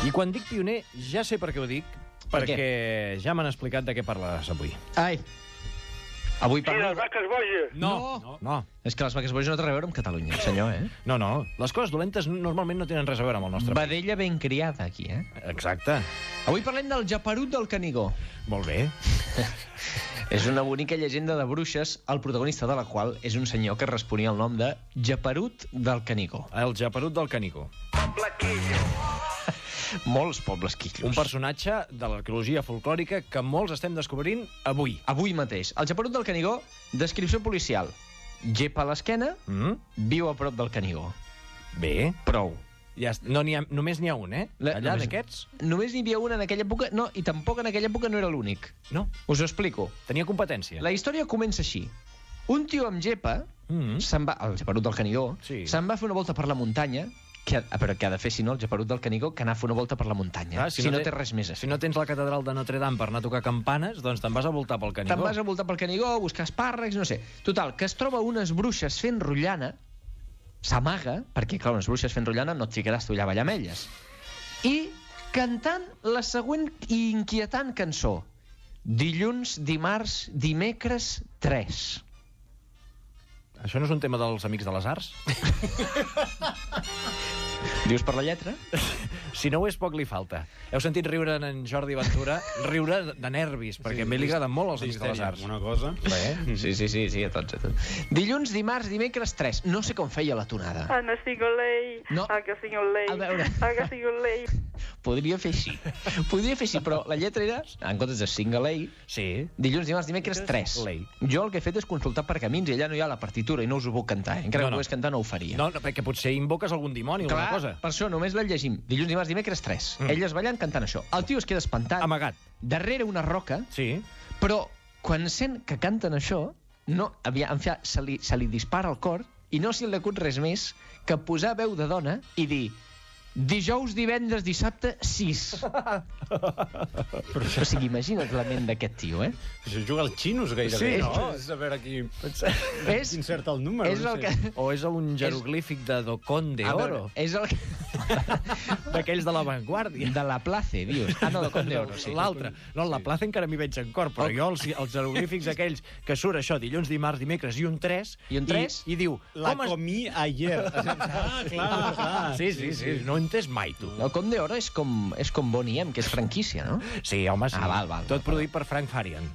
I quan dic pioner, ja sé per què ho dic, perquè ja m'han explicat de què parlaràs avui. Ai. Avui Sí, parlo... les vaques boges. No. És que les vaques boges no té res a veure amb Catalunya, senyor, eh? No. Les coses dolentes normalment no tenen res a veure amb el nostre país. Vedella ben criada, aquí, eh? Exacte. Avui parlem del Japerut del Canigó. Molt bé. És una bonica llegenda de bruixes, el protagonista de la qual és un senyor que responia al nom de Japerut del Canigó. El Japerut del Canigó. Molts pobles quillos. Un personatge de l'arqueologia folclòrica que molts estem descobrint avui. Avui mateix. El Japerut del Canigó, descripció policial. Gepa a l'esquena, viu a prop del Canigó. Bé. Prou. Ja, només n'hi ha un, eh? Allà d'aquests? Només n'hi havia un en aquella època, no, i tampoc en aquella època no era l'únic. No. Us ho explico. Tenia competència. La història comença així. Un tio amb gepa, se'n va, el Japerut del Canigó, se'n va fer una volta per la muntanya, però què ha de fer, si no, el Japerut del Canigó, que anar a fer una volta per la muntanya. Si no té res més a fer. Si no tens la catedral de Notre Dame per anar a tocar campanes, doncs te'n vas a voltar pel Canigó. Te'n vas a voltar pel Canigó, a buscar espàrrecs, no sé. Total, que es troba unes bruixes fent rotllana, s'amaga, perquè, clar, unes bruixes fent rotllana no et ficaràs tu allà a ballar amb elles, i cantant la següent inquietant cançó. Dilluns, dimarts, dimecres, 3. Això no és un tema dels Amics de les Arts? Dius per la lletra? Si no ho és, poc li falta. Heu sentit riure en Jordi Ventura? Riure de nervis, perquè a ell li agraden molt els Amics de les Arts. Una cosa. Sí, a tots. Dilluns, dimarts, dimecres, 3. No sé com feia la tonada. Ana Sigolei. No. Aga Sigolei. A veure. Aga Sigolei. Podria fer així, però la lletra era, en comptes de single A, Sí. dilluns, dimarts, dimecres, 3. Jo el que he fet és consultar pergamins i allà no hi ha la partitura i no us ho puc cantar. Encara que ho pogués cantar no ho faria. No, perquè potser invoques algun dimoni o alguna cosa. Per això només la llegim. Dilluns, dimarts, dimecres, 3. Elles ballant cantant això. El tio es queda espantat. Amagat. Darrere una roca. Sí. Però quan sent que canten això, se li dispara el cor i no se li acut res més que posar veu de dona i dir dijous, divendres, dissabte, 6. O sigui, imagina't la ment d'aquest tio, eh? Això juga als xinos, gairebé, Sí. no? És a veure qui inserta el número. És el que... O és un jeroglífic de Docón de Oro. És el que... D'aquells de l'avantguàrdia. De la Place, dius. Ah, no, Docón de Oro, sí. L'altre. No, la Plaza encara m'hi veig en cor, però jo els jeroglífics aquells que surt això, dilluns, dimarts, dimecres i un 3, i diu... La comí ayer. Ah, clar. Sí, no ho he entès mai, tu. El Con de Oro és com Bonnie M, que és franquícia, no? Sí, home, sí. Val. Tot produït per Frank Farian.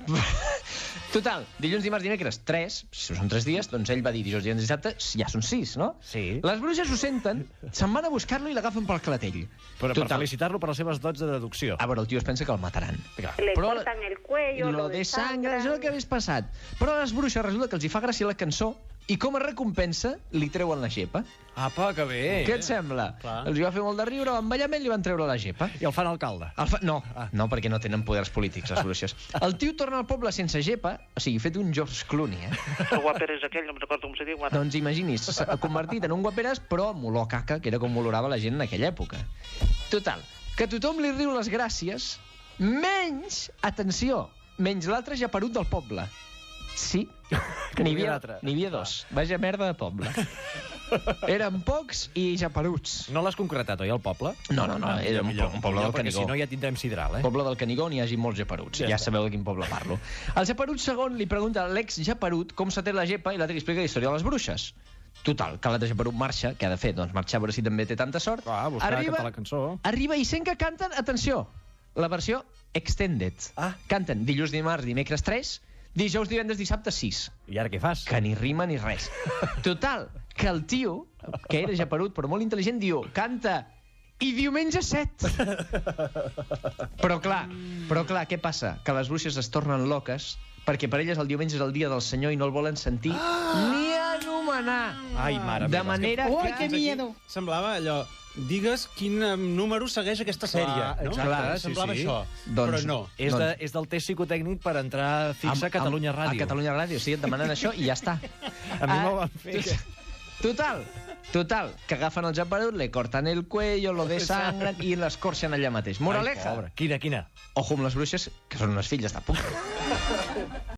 Total, dilluns, dimarts, dimecres, 3, si són 3 dies, doncs ell va dir dijous, divendres, dissabte, ja són 6, no? Sí. Les bruixes ho senten, se'n van a buscar-lo i l'agafen pel clatell. Per felicitar-lo per les seves dots de deducció. A veure, el tio es pensa que el mataran. Le cortan el cuello, lo de sangre, això és el que hagués passat. Però a les bruixes resulta que els hi fa gràcia la cançó i com a recompensa li treuen la gepa. Apa, que bé. Què et sembla? Els hi va fer molt de riure, van ballar amb ell i li van treure la gepa. I el fan alcalde. No, perquè no tenen poders polítics, les bruixes. El tio torna al poble sense gepa, o sigui, fet un George Clooney, eh? El guaper és aquell, no em recordo com se diu. Doncs imagini's, s'ha convertit en un guaperes, però amb olor a caca, que era com olorava la gent en aquella època. Total, que tothom li riu les gràcies, menys, atenció, menys l'altre japerut del poble. Sí, n'hi havia 2. Vaja merda de poble. Eren pocs i japeruts. No l'has concretat, oi, el poble? No, era un poble del Canigó. Si no ja tindrem sidral, eh? Poble del Canigó on hi hagi molts japeruts. Ja sabeu de quin poble parlo. El japerut segon li pregunta a l'ex-japerut com s'ha tret la gepa i l'altre li explica la història de les bruixes. Total, que l'altre japerut marxa, què ha de fer? Doncs marxar a veure si també té tanta sort. Cantar la cançó. Arriba i sent que canten, atenció, la versió extended. Canten dilluns, dimarts, dimecres 3, dijous, divendres, dissabte 6. I ara què fas? Que ni rima ni res. Total, que el tio, que era japerut però molt intel·ligent, diu, canta i diumenge 7. Però clar, què passa? Que les bruixes es tornen loques perquè per elles el diumenge és el dia del Senyor i no el volen sentir ni anomenar. Ai, mare meva. De manera que... que miedo! Semblava allò... Digues quin número segueix aquesta sèrie, no? Exacte, semblava això, Doncs, però no. És del test psicotècnic per entrar fix a Catalunya Ràdio. A Catalunya Ràdio, sí, et demanen això i ja està. A mi m'ho van fer. Total, que agafen el japerut, le cortan el cuello, lo desangren i l'escorxen allà mateix. Moraleja. Quina? Ojo amb les bruixes, que són unes filles de puta.